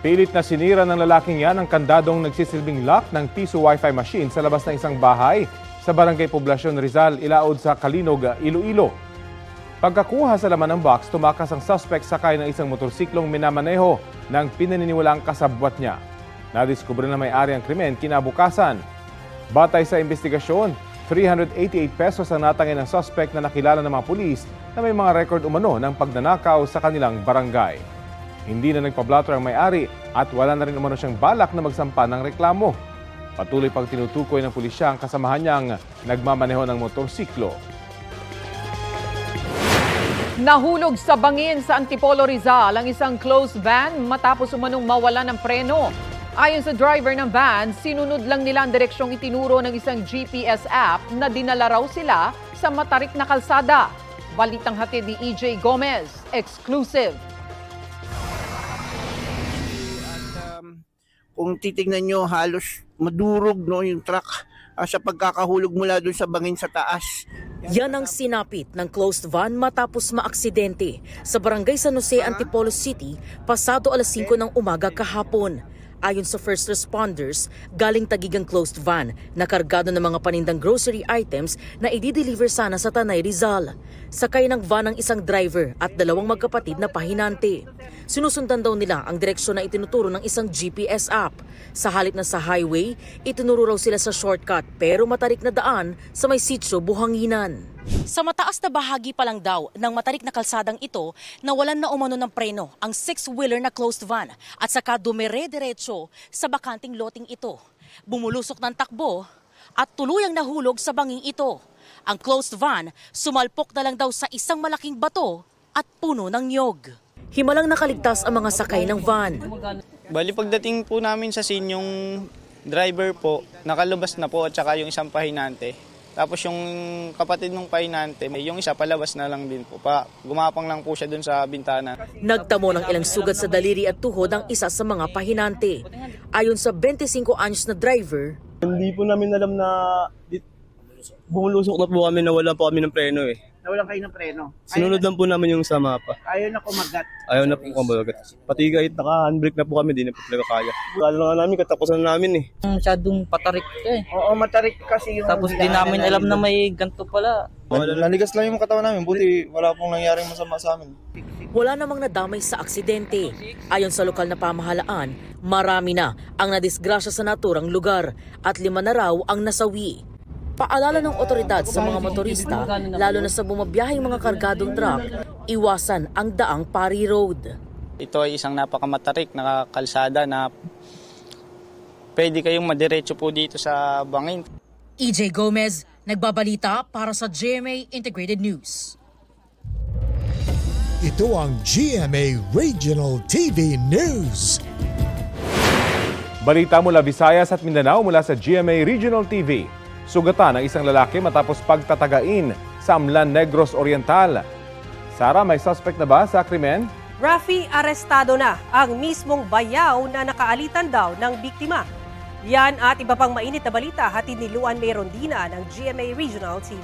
Pilit na sinira ng lalaking yan ang kandadong nagsisilbing lock ng piso wifi machine sa labas ng isang bahay sa Barangay Poblacion Rizal, Ilaod sa Kalinog, Iloilo. Pagkakuha sa laman ng box, tumakas ang suspect sakay ng isang motorsiklong minamaneho ng pinaniniwalaang kasabwat niya. Nadiskubre na may-ari ang krimen kinabukasan. Batay sa investigasyon, 388 pesos ang natangay ng suspect na nakilala ng mga pulis na may mga record umano ng pagnanakaw sa kanilang barangay. Hindi na nagpa-blotter ang may-ari at wala na rin umano siyang balak na magsampa ng reklamo. Patuloy pang tinutukoy ng pulisya ang kasamahan niyang nagmamaneho ng motorsiklo. Nahulog sa bangin sa Antipolo, Rizal ang isang closed van matapos umanong mawala ng preno. Ayon sa driver ng van, sinunod lang nila ang direksyong itinuro ng isang GPS app na dinala raw sila sa matarik na kalsada. Balitang hatid ni EJ Gomez, exclusive. Kung titingnan nyo, halos madurog yung truck sa pagkakahulog mula doon sa bangin sa taas. Yan ang sinapit ng closed van matapos maaksidente sa Barangay San Jose, Antipolo City, pasado alas 5 ng umaga kahapon. Ayon sa first responders, galing Taguig ang closed van na kargado ng mga panindang grocery items na i-deliver sana sa Tanay, Rizal. Sakay ng van ang isang driver at dalawang magkapatid na pahinante. Sinusundan daw nila ang direksyon na itinuturo ng isang GPS app. Sa halip na sa highway, itinuro raw sila sa shortcut pero matarik na daan sa may sitio Buhanginan. Sa mataas na bahagi pa lang daw ng matarik na kalsadang ito, nawalan na umano ng preno ang 6-wheeler na closed van at saka dumire-diretso sa bakanting loting ito. Bumulusok ng takbo at tuluyang nahulog sa banging ito. Ang closed van sumalpok na lang daw sa isang malaking bato at puno ng niyog. Himalang nakaligtas ang mga sakay ng van. Bali pagdating po namin sa scene, yung driver po nakalabas na po at saka yung isang pahinante. Tapos yung kapatid ng pahinante, yung isa palabas na lang din po. Gumapang lang po siya dun sa bintana. Nagtamo ng ilang sugat sa daliri at tuhod ang isa sa mga pahinante. Ayon sa 25 anyos na driver, hindi po namin alam na bumulusok na po kami, nawalan po kami ng preno eh. Nawalan kayo ng preno? Sinunod lang po namin yung sa mapa. Ayaw na kumagat? Ayaw na po kumagat. Pati kahit naka-handbrake na po kami, di na po talaga kaya. Kala nga namin, katapusan namin eh. Masyadong patarik eh. Oo, matarik kasi yung... Tapos di namin alam na may ganito pala. Nanigas lang yung katawan namin, buti wala pong nangyaring masama sa amin. Wala namang nadamay sa aksidente. Ayon sa lokal na pamahalaan, marami na ang nadisgrasya sa naturang lugar at 5 na raw ang nasawi. Paalala ng otoridad sa mga motorista, lalo na sa bumabiyaheng mga kargadong truck, iwasan ang daang Pari Road. Ito ay isang napakamatarik na kalsada na pwede kayong madiretso po dito sa bangin. EJ Gomez, nagbabalita para sa GMA Integrated News. Ito ang GMA Regional TV News. Balita mula Visayas at Mindanao mula sa GMA Regional TV. Sugatan ng isang lalaki matapos pagtatagain sa Amlan Negros Oriental. Sara, may suspect na ba sa krimen? Rafi, arestado na ang mismong bayaw na nakaalitan daw ng biktima. Yan at iba pang mainit na balita hatid ni Luan Merondina ng GMA Regional TV.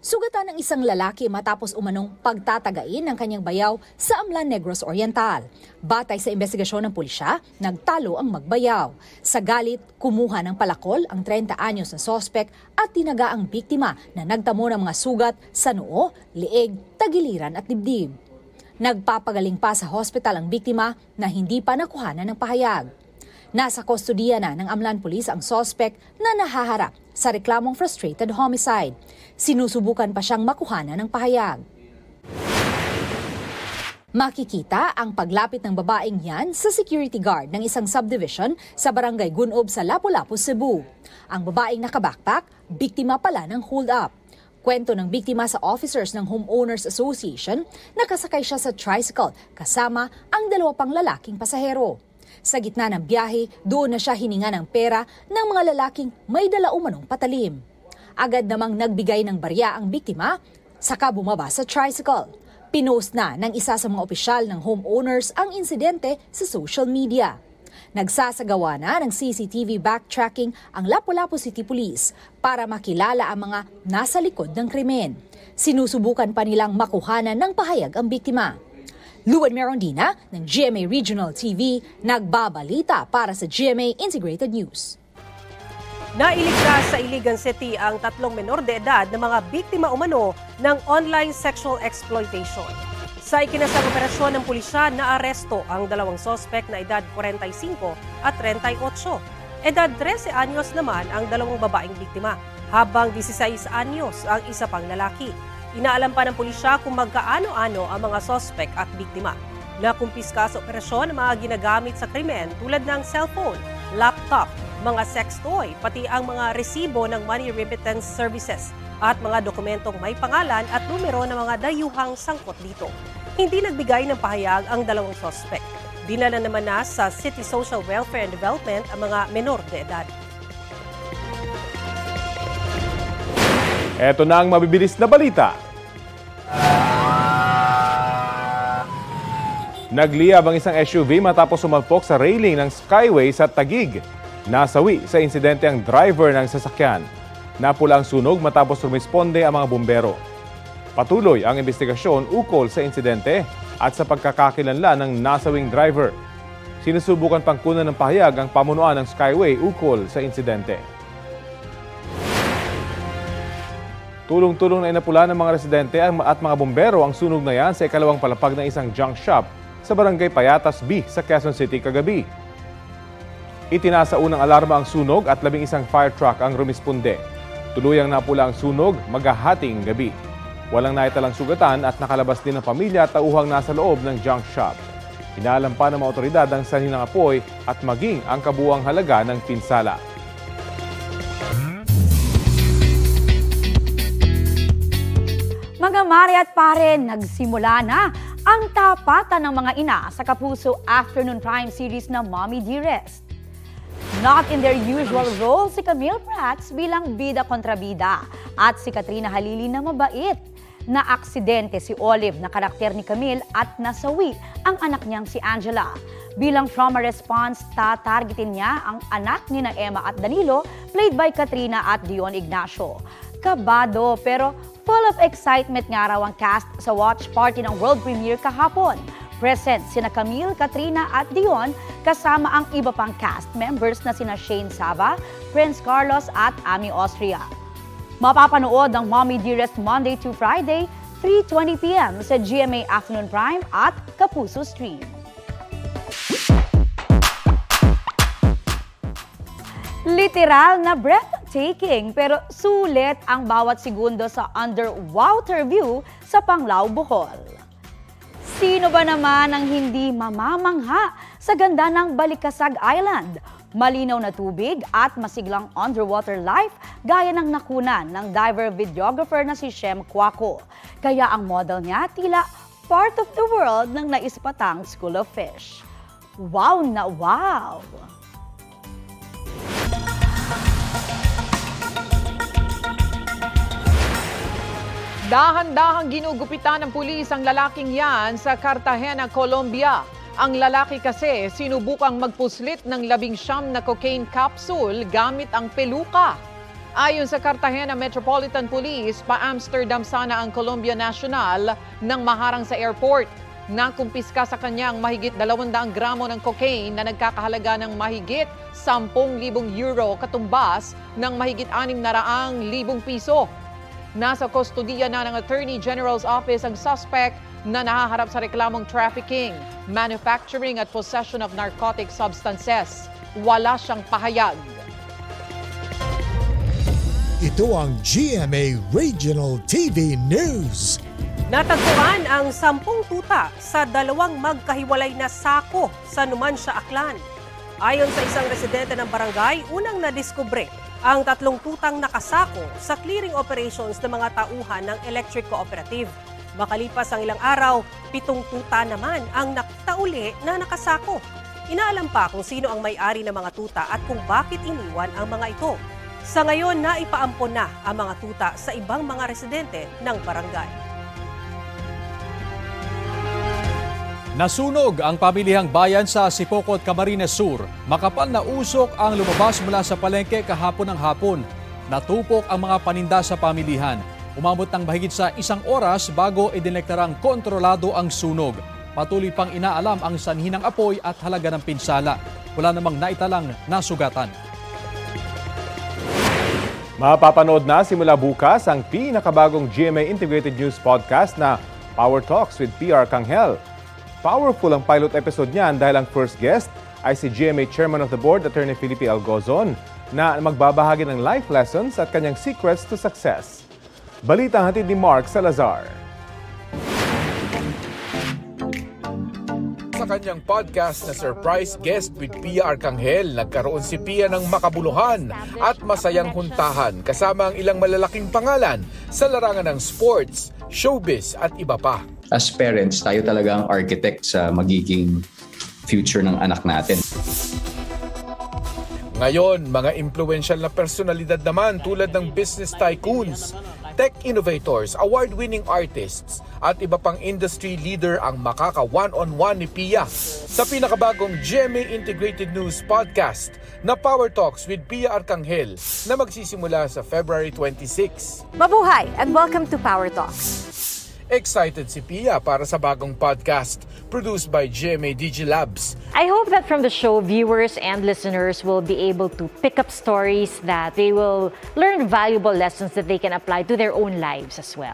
Sugatan ng isang lalaki matapos umanong pagtatagain ng kanyang bayaw sa Amlan Negros Oriental. Batay sa investigasyon ng pulisya, nagtalo ang magbayaw. Sa galit, kumuha ng palakol ang 30 anyos na sospek at tinaga ang biktima na nagtamo ng mga sugat sa noo, liig, tagiliran at dibdib. Nagpapagaling pa sa hospital ang biktima na hindi pa nakuhanan ng pahayag. Nasa kustodiya na ng Amlan Police ang sospek na nahaharap sa reklamong frustrated homicide. Sinusubukan pa siyang makuhanan ng pahayag. Makikita ang paglapit ng babaeng yan sa security guard ng isang subdivision sa Barangay Gunob sa Lapu-Lapu, Cebu. Ang babaeng nakabackpack, biktima pala ng hold-up. Kwento ng biktima sa officers ng Homeowners Association, nakasakay siya sa tricycle kasama ang 2 pang lalaking pasahero. Sa gitna ng biyahe, doon na siya hininga ng pera ng mga lalaking may dala umanong patalim. Agad namang nagbigay ng barya ang biktima, saka bumaba sa tricycle. Pinost na ng isa sa mga opisyal ng homeowners ang insidente sa social media. Nagsasagawa na ng CCTV backtracking ang Lapu-Lapu City Police para makilala ang mga nasa likod ng krimen. Sinusubukan pa nilang makuhanan ng pahayag ang biktima. Luan Merondina ng GMA Regional TV, nagbabalita para sa GMA Integrated News. Nailigtas sa Iligan City ang 3 menor de edad na mga biktima umano ng online sexual exploitation. Sa ikinasang operasyon ng pulisya, naaresto ang 2 sospek na edad 45 at 38. Edad 13 anyos naman ang 2 babaeng biktima, habang 16 anyos ang isa pang lalaki. Inaalam pa ng pulisya kung magkaano-ano ang mga sospek at biktima. Nakumpiska sa operasyon ang mga ginagamit sa krimen tulad ng cellphone, laptop, mga sex toy, pati ang mga resibo ng money remittance services at mga dokumentong may pangalan at numero ng mga dayuhang sangkot dito. Hindi nagbigay ng pahayag ang 2 sospek. Dinala naman na sa City Social Welfare and Development ang mga menor de edad. Ito na ang mabibilis na balita. Nagliyab ang isang SUV matapos sumalpok sa railing ng Skyway sa Taguig. Nasawi sa insidente ang driver ng sasakyan. Napula ang sunog matapos rumisponde ang mga bumbero. Patuloy ang investigasyon ukol sa insidente at sa pagkakakilanlan ng nasawing driver. Sinusubukan pang kunan ng pahayag ang pamunuan ng Skyway ukol sa insidente. Tulong-tulong na inapula ng mga residente at mga bumbero ang sunog na yan sa ikalawang palapag ng isang junk shop sa barangay Payatas B sa Quezon City kagabi. Itinasa unang alarma ang sunog at 11 fire truck ang rumisponde. Tuluyang napula ang sunog maghahating gabi. Walang naitalang sugatan at nakalabas din ang pamilya at tauhang nasa loob ng junk shop. Inaalam pa ng mga otoridad ang sanhi ng apoy at maging ang kabuuang halaga ng pinsala. Mga mare at pare, nagsimula na ang tapatan ng mga ina sa Kapuso Afternoon Prime series na Mommy Dearest. Not in their usual role si Camille Prats bilang bida kontra bida at si Katrina Halili na mabait. Na aksidente si Olive na karakter ni Camille at nasawi ang anak niyang si Angela. Bilang trauma response, tatargetin niya ang anak ni na Emma at Danilo, played by Katrina at Dion Ignacio. Kabado pero full of excitement nga raw ang cast sa watch party ng world premiere kahapon. Present sina Camille, Katrina at Dion kasama ang iba pang cast members na sina Shane Sava, Prince Carlos at Ami Austria. Mapapanood ang Mommy Dearest Monday to Friday, 3:20 p.m. sa GMA Afternoon Prime at Kapuso Stream. Literal na breathtaking pero sulit ang bawat segundo sa underwater view sa Panglao, Bohol. Sino ba naman ang hindi mamamangha sa ganda ng Balikasag Island? Malinaw na tubig at masiglang underwater life gaya ng nakunan ng diver videographer na si Shem Kwako. Kaya ang model niya tila part of the world ng naispatang School of Fish. Wow na wow! Dahan-dahang ginugupitan ng pulis ang lalaking yan sa Cartagena, Colombia. Ang lalaki kasi sinubukang magpuslit ng 19 na cocaine capsule gamit ang peluka. Ayon sa Cartagena Metropolitan Police, pa-Amsterdam sana ang Colombia National nang maharang sa airport. Nakumpiska sa kanyang mahigit 200 gramo ng cocaine na nagkakahalaga ng mahigit 10,000 euro katumbas ng mahigit 600,000 piso. Nasa kustodiya na ng Attorney General's Office ang suspect na nahaharap sa reklamong trafficking, manufacturing at possession of narcotic substances. Wala siyang pahayag. Ito ang GMA Regional TV News. Natagpuan ang 10 tuta sa 2 magkahiwalay na sako sa Numancia, Aklan. Ayon sa isang residente ng barangay, unang nadiskubre ang 3 tutang nakasako sa clearing operations ng mga tauhan ng Electric Cooperative. Makalipas ang ilang araw, 7 tuta naman ang nakita uli na nakasako. Inaalam pa kung sino ang may-ari ng mga tuta at kung bakit iniwan ang mga ito. Sa ngayon, naipaampon na ang mga tuta sa ibang mga residente ng barangay. Nasunog ang pamilihang bayan sa Sipocot, Camarines Sur. Makapal na usok ang lumabas mula sa palengke kahapon ng hapon. Natupok ang mga paninda sa pamilihan. Umabot ng mahigit sa 1 oras bago idineklarang kontrolado ang sunog. Patuloy pang inaalam ang sanhi ng apoy at halaga ng pinsala. Wala namang naitalang nasugatan. Mapapanood na simula bukas ang pinakabagong GMA Integrated News Podcast na Power Talks with PR Kanghel. Powerful ang pilot episode niyan dahil ang first guest ay si GMA Chairman of the Board, Attorney Felipe L. Gozon, na magbabahagi ng life lessons at kanyang secrets to success. Balita hatid ni Mark Salazar. Sa kanyang podcast na Surprise Guest with Pia Arcangel, nagkaroon si Pia ng makabuluhan at masayang huntahan kasama ang ilang malalaking pangalan sa larangan ng sports, showbiz at iba pa. As parents, tayo talaga ang architect sa magiging future ng anak natin. Ngayon, mga influential na personalidad naman tulad ng business tycoons, tech innovators, award-winning artists at iba pang industry leader ang makaka one-on-one ni Pia sa pinakabagong GMA Integrated News Podcast na Power Talks with Pia Arcangel na magsisimula sa February 26. Mabuhay and welcome to Power Talks. Excited si Pia para sa bagong podcast produced by GMA Digi Labs. I hope that from the show, viewers and listeners will be able to pick up stories that they will learn valuable lessons that they can apply to their own lives as well.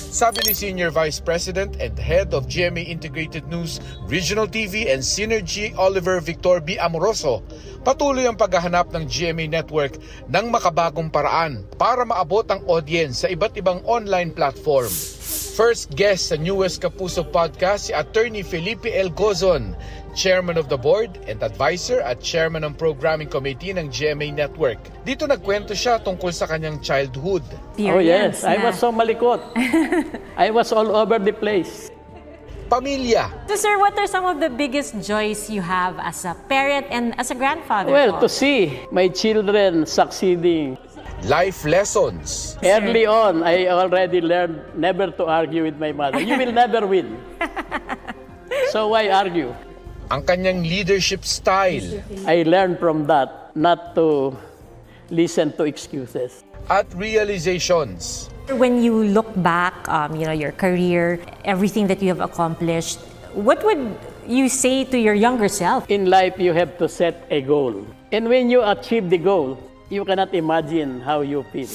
Sabi ni Senior Vice President and Head of GMA Integrated News, Regional TV and Synergy Oliver Victor B. Amoroso, patuloy ang paghahanap ng GMA Network ng makabagong paraan para maabot ang audience sa iba't ibang online platform. First guest sa newest Kapuso podcast si Attorney Felipe L. Gozon, Chairman of the Board and Advisor at Chairman ng Programming Committee ng GMA Network. Dito nagkwento siya tungkol sa kanyang childhood. Oh yes, I was so malikot. I was all over the place. Pamilya. So sir, what are some of the biggest joys you have as a parent and as a grandfather? Well, to see my children succeeding. Life lessons. Early on, I already learned never to argue with my mother. You will never win. So why argue? Ang kanyang leadership style. I learned from that not to listen to excuses. At realizations. When you look back, your career, everything that you have accomplished, what would you say to your younger self? In life, you have to set a goal. And when you achieve the goal, you cannot imagine how you feel.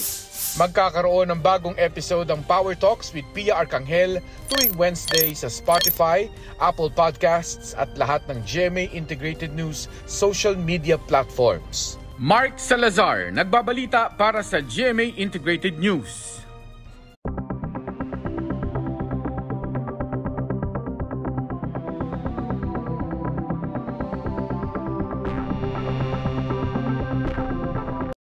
Magkakaroon ng bagong episode ng Power Talks with Pia Arcangel tuwing Wednesday sa Spotify, Apple Podcasts at lahat ng GMA Integrated News social media platforms. Mark Salazar, nagbabalita para sa GMA Integrated News.